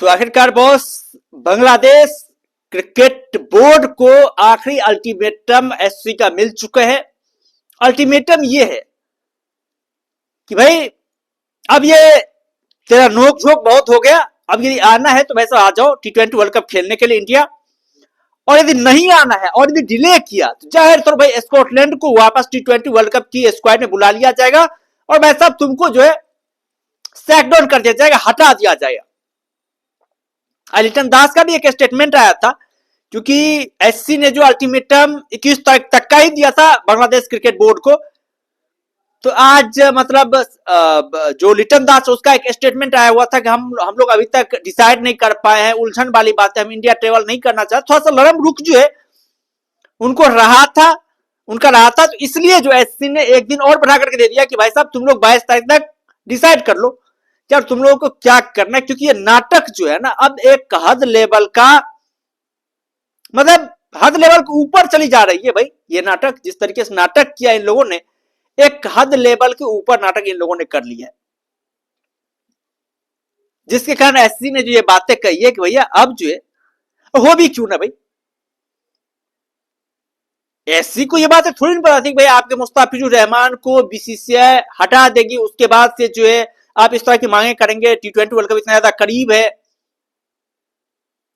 तो आखिरकार boss, Bangladesh cricket board को आखिरी अल्टीमेटम एससी का मिल चुका है। अल्टीमेटम ये है कि भाई अब ये तेरा नोक झोंक बहुत हो गया। अब यदि आना है तो वैसा आ जाओ T20 वर्ल्ड कप खेलने के लिए इंडिया, और यदि नहीं आना है और यदि डिले किया तो जाहिर तौर भाई स्कॉटलैंड को वापस T20 वर्ल्ड कप की स्क्वाड में बुला लिया जाएगा और भाई साहब तुमको जो है सैकडाउन कर दिया जाएगा, हटा दिया जाएगा। लिटन दास का भी एक स्टेटमेंट आया था, क्योंकि एससी ने जो अल्टीमेटम 21 तारीख तक का ही दिया था बांग्लादेश क्रिकेट बोर्ड को, तो आज मतलब जो लिटन दास उसका एक स्टेटमेंट आया हुआ था कि हम लोग अभी तक डिसाइड नहीं कर पाए हैं, उलझन वाली बात है, हम इंडिया ट्रेवल नहीं करना चाहते। थोड़ा सा लरम रुख जो है उनको रहा था, तो इसलिए जो एससी ने एक दिन और बढ़ा करके दे दिया कि भाई साहब तुम लोग 22 तारीख तक डिसाइड कर लो क्या तुम लोगों को क्या करना है। क्योंकि ये नाटक जो है ना अब एक हद लेवल का, मतलब हद लेवल के ऊपर चली जा रही है भाई। ये नाटक जिस तरीके से नाटक किया इन लोगों ने, एक हद लेवल के ऊपर नाटक इन लोगों ने कर लिया है, जिसके कारण एससी ने जो ये बातें कही है कि भैया अब जो है हो भी क्यों ना भाई। एससी को ये बातें थोड़ी नहीं पता थी भाई आपके मुस्ताफिजुर रहमान को बीसीसीआई हटा देगी, उसके बाद से जो है आप इस तरह की मांगे करेंगे, T20 वर्ल्ड कप इतना ज्यादा करीब है।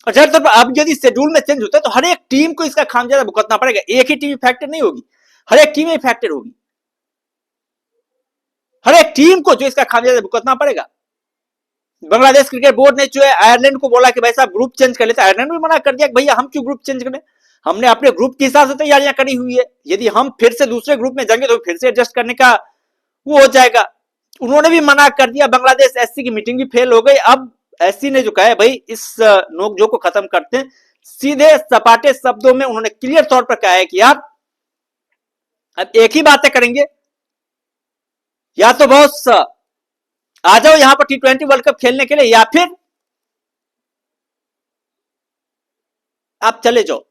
और जाहिर तौर पर अब यदि शेड्यूल में चेंज होता है तो हर एक टीम को इसका खामियाजा भुगतना पड़ेगा। एक ही टीम इफेक्टेड नहीं होगी, हर एक टीम इफेक्टेड होगी, हर एक टीम को जो इसका खामियाजा भुगतना पड़ेगा। बांग्लादेश क्रिकेट बोर्ड ने जो है आयरलैंड को बोला कि भाई साहब ग्रुप चेंज कर लेते, आयरलैंड भी मना कर दिया कि भैया हम क्यों ग्रुप चेंज करें, हमने अपने ग्रुप के हिसाब से तैयारियां करी हुई है, यदि हम फिर से दूसरे ग्रुप में जाएंगे तो फिर से एडजस्ट करने का वो हो जाएगा। उन्होंने भी मना कर दिया। बांग्लादेश एससी की मीटिंग भी फेल हो गई। अब एससी ने जो कहा है भाई इस नोकझोंक को खत्म करते हैं, सीधे सपाटे शब्दों में उन्होंने क्लियर तौर पर कहा है कि यार अब एक ही बातें करेंगे, या तो बॉस आ जाओ यहां पर T20 वर्ल्ड कप खेलने के लिए, या फिर आप चले जाओ,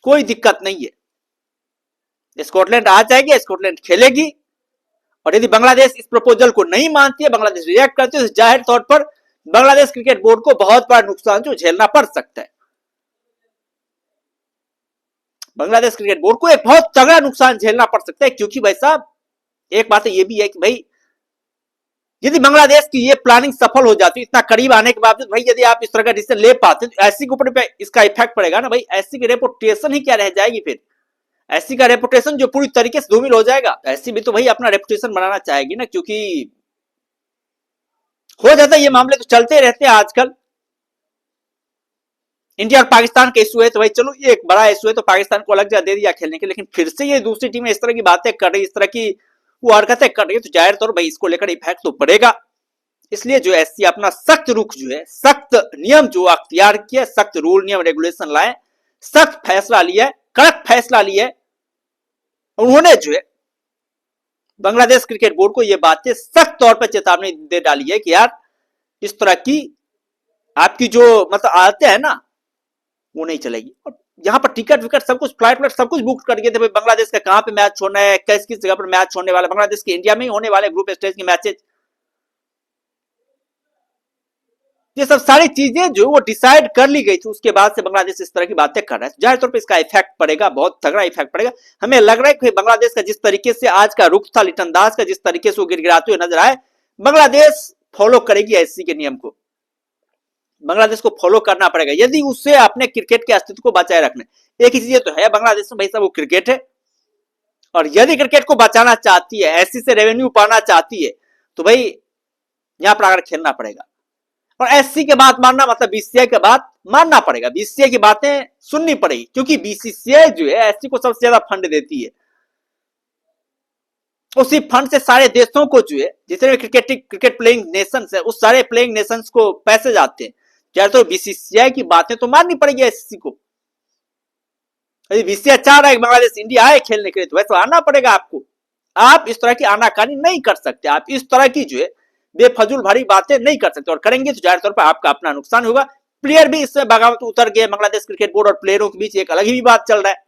कोई दिक्कत नहीं है। स्कॉटलैंड आ जाएगी, स्कॉटलैंड खेलेगी, और यदि बांग्लादेश इस प्रपोजल को नहीं मानती है, बांग्लादेश रिएक्ट करती है, तो जाहिर तौर पर बांग्लादेश क्रिकेट बोर्ड को बहुत बड़ा नुकसान जो झेलना पड़ सकता है। बांग्लादेश क्रिकेट बोर्ड को एक बहुत तगड़ा नुकसान झेलना पड़ सकता है, क्योंकि भाई साहब एक बात ये भी है कि भाई यदि बांग्लादेश की ये प्लानिंग सफल हो जाती है, इतना करीब आने के बावजूद भाई यदि आप इस तरह का डिसीजन ले पाते तो एससी के ऊपर इसका इफेक्ट पड़ेगा ना भाई। एससी की रेपुटेशन ही क्या रह जाएगी, फिर एससी का रेपुटेशन जो पूरी तरीके से धूमिल हो जाएगा। एससी भी तो भाई अपना रेपुटेशन बनाना चाहेगी ना, क्योंकि हो जाता है ये मामले तो चलते रहते हैं आजकल। इंडिया और पाकिस्तान का इशू है तो भाई चलो ये एक बड़ा इशू है तो पाकिस्तान को अलग जगह दे दिया खेलने के, लेकिन फिर से ये दूसरी टीमें इस तरह की बातें कर रही, इस तरह की वो हरकतें कर रही है, तो जाहिर तौर भाई इसको लेकर इफेक्ट तो पड़ेगा। इसलिए जो एससी अपना सख्त रुख जो है, सख्त नियम जो अख्तियार किया, सख्त रूल नियम रेगुलेशन लाए, सख्त फैसला लिया, कड़क फैसला लिया। उन्होंने जो है बांग्लादेश क्रिकेट बोर्ड को यह बातें सख्त तौर पर चेतावनी दे डाली है कि यार इस तरह की आपकी जो मतलब आदतें है ना वो नहीं चलेगी। और यहाँ पर टिकट विकट सब कुछ, फ्लाइट सब कुछ बुक कर दिए थे। बांग्लादेश का कहां पे मैच होना है, किस किस जगह पर मैच होने वाला, बांग्लादेश के इंडिया में ही होने वाले ग्रुप स्टेज के मैचेज, ये सब सारी चीजें जो वो डिसाइड कर ली गई थी। उसके बाद से बांग्लादेश इस तरह की बातें कर रहा है, जाहिर तौर पर इसका इफेक्ट पड़ेगा, बहुत तगड़ा इफेक्ट पड़ेगा। हमें लग रहा है कि बांग्लादेश का जिस तरीके से आज का रुख था, लिटन दास का जिस तरीके से वो गिड़गिड़ाते हुए नजर आए, बांग्लादेश फॉलो करेगी एससी के नियम को, बांग्लादेश को फॉलो करना पड़ेगा यदि उसे अपने क्रिकेट के अस्तित्व को बचाए रखना। एक ही चीज तो है बांग्लादेश में भाई साहब, वो क्रिकेट है, और यदि क्रिकेट को बचाना चाहती है, एससी से रेवेन्यू पाना चाहती है, तो भाई यहां पर आकर खेलना पड़ेगा। और एससी के बात मानना मतलब बीसीसीआई के बात मानना पड़ेगा, बीसीसीआई की बातें सुननी पड़ेगी, क्योंकि बीसीसीआई जो है एससी को सबसे ज्यादा फंड देती है। उसी फंड से सारे देशों को जो है जितने भी क्रिकेट प्लेइंग नेशंस है, उस सारे प्लेइंग नेशंस को पैसे जाते हैं। चाहे तो बीसीसीआई की बातें तो माननी पड़ेगी एससी को। यदि बीसीसीआई चाह रहा है कि बांग्लादेश इंडिया आए खेलने के लिए, तो वैसे आना पड़ेगा आपको। आप इस तरह की आनाकानी नहीं कर सकते, आप इस तरह की जो है बेफजूल भारी बातें नहीं कर सकते, और करेंगे तो जाहिर तौर पर आपका अपना नुकसान होगा। प्लेयर भी इससे बगावत उतर गए, बांग्लादेश क्रिकेट बोर्ड और प्लेयरों के बीच एक अलग ही बात चल रहा है।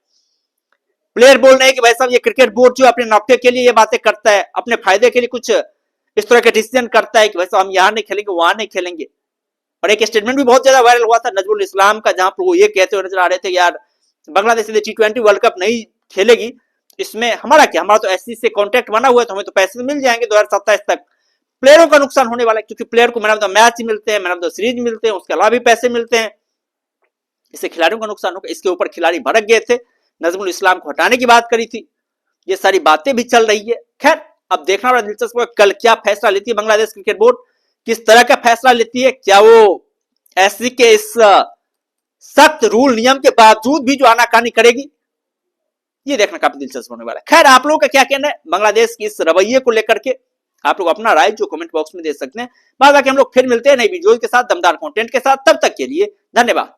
प्लेयर बोल रहे हैं कि भाई साहब ये क्रिकेट बोर्ड जो अपने नफे के लिए ये बातें करता है, अपने फायदे के लिए कुछ इस तरह के डिसीजन करता है कि भाई साहब हम यहां नहीं खेलेंगे, वहां नहीं खेलेंगे। और एक स्टेटमेंट भी बहुत ज्यादा वायरल हुआ था नजमुल इस्लाम का, जहां पर वो ये कहते हुए नजर आ रहे थे यार बांग्लादेश यदि T20 वर्ल्ड कप नहीं खेलेगी, इसमें हमारा क्या, हमारा तो एससी से कॉन्ट्रैक्ट बना हुआ है, तो हमें तो पैसे मिल जाएंगे 2027 तक। प्लेयरों का नुकसान होने वाला है, क्योंकि प्लेयर को मैन ऑफ द मैच मिलते हैं, मैन ऑफ द सीरीज मिलते हैं, उसके अलावा भी पैसे मिलते हैं, इससे खिलाड़ियों का नुकसान होगा। इसके ऊपर खिलाड़ी भड़क गए थे, नजमुल इस्लाम को हटाने की बात करी थी, ये सारी बातें भी चल रही है। खैर अब देखना बड़ा दिलचस्प है कल क्या फैसला लेती है बांग्लादेश क्रिकेट बोर्ड, किस तरह का फैसला लेती है। क्या वो एससी के इस सख्त रूल नियम के बावजूद भी जो आनाकानी करेगी, ये देखना काफी दिलचस्प होने वाला है। खैर आप लोगों का क्या कहना है बांग्लादेश की इस रवैये को लेकर के, आप लोग अपना राय जो कमेंट बॉक्स में दे सकते हैं। बाद बाकी हम लोग फिर मिलते हैं नई वीडियो के साथ, दमदार कंटेंट के साथ। तब तक के लिए धन्यवाद।